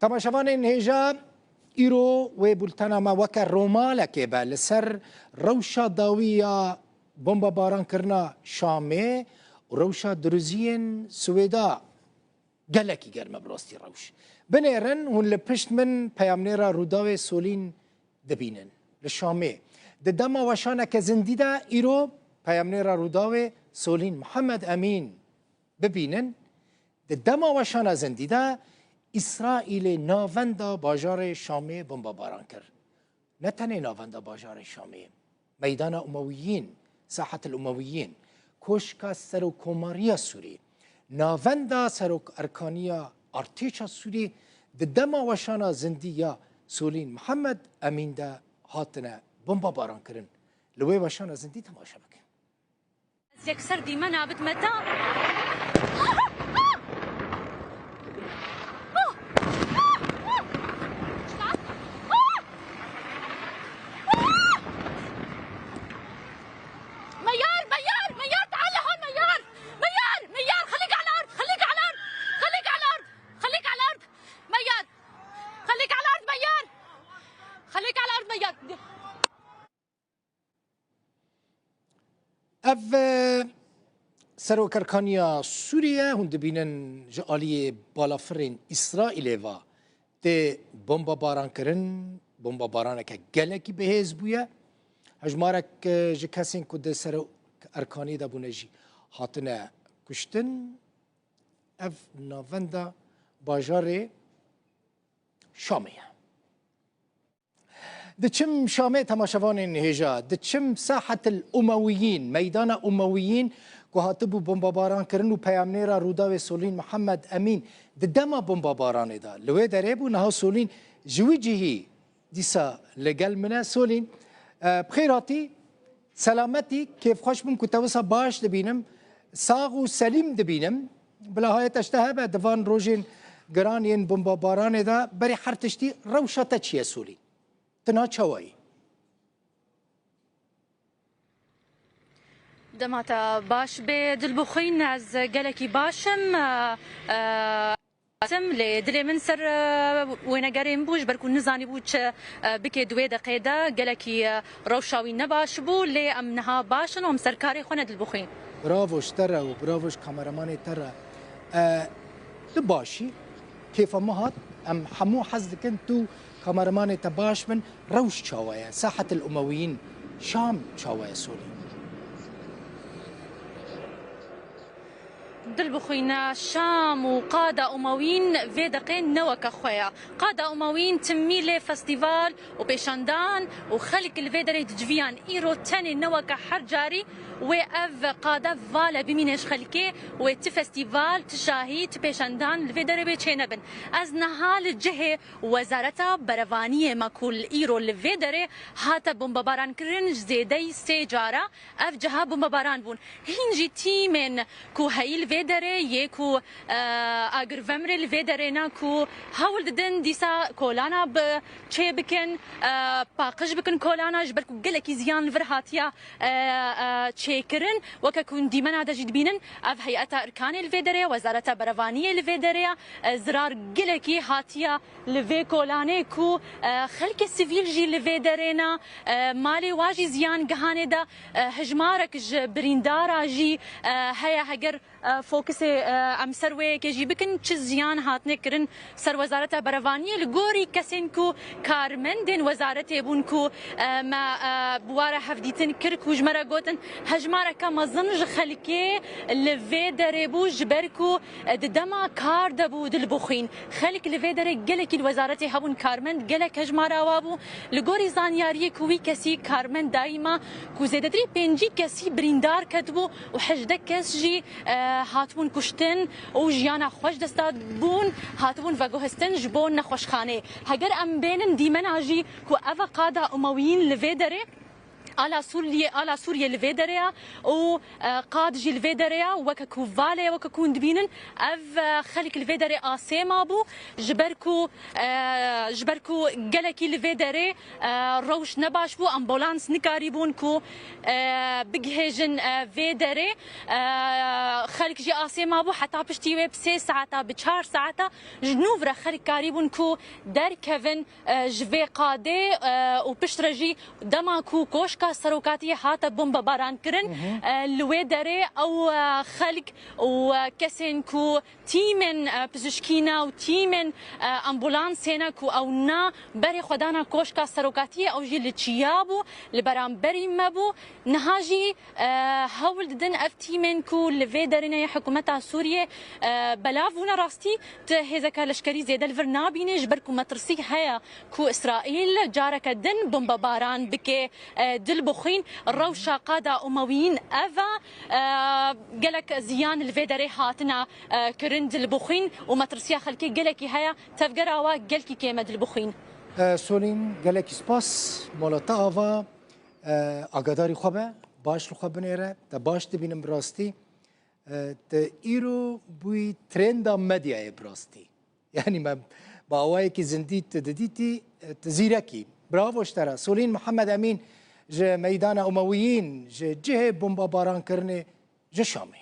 تماشاوان هێژە ئیرۆ وێ بولتەنەمە وەکە ڕۆمالێکێ بە لەسەر ڕەوشە داویە بۆمبە بارانکردنا شامێ ڕەوشە دروزیên سوێدا gelekî germe bi rastî rewş. Binêrin hûn li pişt min peyamnêra Rûdawê Solîn dibînin li Şamê. Di dema weşaneke zindî de îro peyamnêra Rûdawê Solîn Mihemed Emîn bibînin. Di dema weşana zindî de İsraîlê navenda bajarê Şamê bombebaran kir. Ne tenê navenda bajarê Şamê, meydana Umewiyîn, sahetel Umewiyîn, koşka serokkomariya Sûrî, navenda serokerkaniya artêşa Sûrî di dema weşana zindî ya Solîn Mihemed Emîn de hatine bombebaran kirin. Li wê weşana zindî temaşa bikin. Yekser dîme nabit meta. ev serokerkaniya Sûriye hûn dibînin ji aliyê balafirên İsraîlê ve tê bombebaran kirin, bombebaraneke gelekî bihêz bûye. Hejmarek ji kesên ku di serokerkanî de bûne jî hatine kuştin. Ev navenda bajarê Şamê ye. دچم شامê temaşevanên hêja, diçim sahetel Umewiyîn, meydana Umewiyîn ku hatibû bombebaran kirin û peyamnêra Rûdawê Solîn Mihemed Emîn di dema bombebaranê de li wê derê bû niha Solîn ji wî cihî dîsa li gel min e. Solîn bixêr hatî, selametî, kêfxweş bûm ku te wisa baş dibînim, sağ û selîm dibînim. Bila hayet eşte hebe divan rojên giran yên bombebaranê de berê her tiştî rewşa te çi ye Solîn? تنا چوایی دماتا باش به دلبخوین از گلکی باشم لی دلی من سر وینگریم بوش برکن نزانی بود چه بکی دوی دقیقه گلکی روشاوی نباش بو لی امنها باشن و هم سرکاری خونه دلبخوین. براوش تره و براوش کامرمانی تره دباشی کیف مهات ام حمو حز دکن تو کامرمانی تباش من روش چاوایه ساحة الأمويين شام چاوایه سولي دل بخوينا شام وقادة أمويين في دقين نوك خويا قادة أمويين تميلي فستيفال وبيشاندان وخلق الفيدري تجفيان إيرو تاني نوك حرجاري وأف قادة فالا بمينش خلقي وتفستيفال تشاهي تبيشاندان الفيدري بيتشينبن از نهال جهة وزارة برفانية ماكول إيرو الفيدري هاتا بومباران كرنج زيدي سيجارة أف جها بومباران بون هنجي تيمن كو هاي الفيدري يكو اگر ومر الفيدري ناكو هاول ددن ديسا كولانا بچه بكن باقش بكن كولانا جبركو قلكي زيان الفرهاتيا تشيكرن وككون ديمنا دجد بينن اف هيئه اركان الفيدري وزاره برفانيه الفيدري زرار قلكي هاتيا لفي كولاني كو خلك السيفيل جي الفيدرينا مالي واجي زيان قهاني دا هجمارك بريندارا جي هيا هجر فوكس ام سروي كيجي بكن تشزيان هاتني كرن سر وزاره برفانيه لغوري كسنكو كارمندن وزاره بونكو ما بواره حفديتن كرك وجمره غوتن هجماره كما زنج خلكي لفي دربو جبركو دما كار دبو دلبخين خلك لفي در جلك الوزاره هبون كارمند جلك هجماره وابو لغوري زانياري كوي كسي كارمند دايما كو زيدتري بنجي كسي بريندار كتبو وحجدك كسجي هاتبون کشتن و جیانا خوش دستاد بون هاتبون وگوهستن جبون نخوشخانه هگر ام بینن دیمن آجی کو اوا قادا امویین لوی داره على سوريا الفيدريا وقاد جي الفيدريا وككو فالي وككو ندبينن اف خليك الفيدري اسيما بو جبركو جلكي الفيدري روش نباش بو امبولانس نكاريبون كو بجهجن فيدري خليك جي اسيما بو حتى بشتي ويب 6 ساعات ب4 ساعات جنوفرا خليك كاريبون كو در كيفن جفي قادي وبشترجي دماكو كوشكا سروكاتي حتى بومبا باران كرن الويدري او خلق وكسن كو تيمن بزشكينا وتيمن امبولانس هنا كو او نا بري خدانا كوشكا سروكاتي او جي لتشيابو لبرام بري مبو نهاجي هول ددن اف تيمن كو لفيدرنا حكومتها سوريا بلافونا راستي تهزكا لشكري زيد الفرنابيني جبركو مترسي هيا كو اسرائيل جارك دن بومبا باران بكي دل بخين روشا قادة أمويين أفا قالك زيان الفيدري هاتنا كرند البخين ومترسيا خلكي قالكي هيا تفقراوا قالكي كيما دل بخين سولین گلکی سپاس مالتا آوا آگاداری خوبه باش رو خوب نیره تا باش تبینم براستی تا ایرو بوی ترند مدیای براستی یعنی ما با آوایی که زندی تدیدی تزیرکی براو اشترا سولین محمد امین جه میدان امویین جه بمبا باران کرنه جه شامه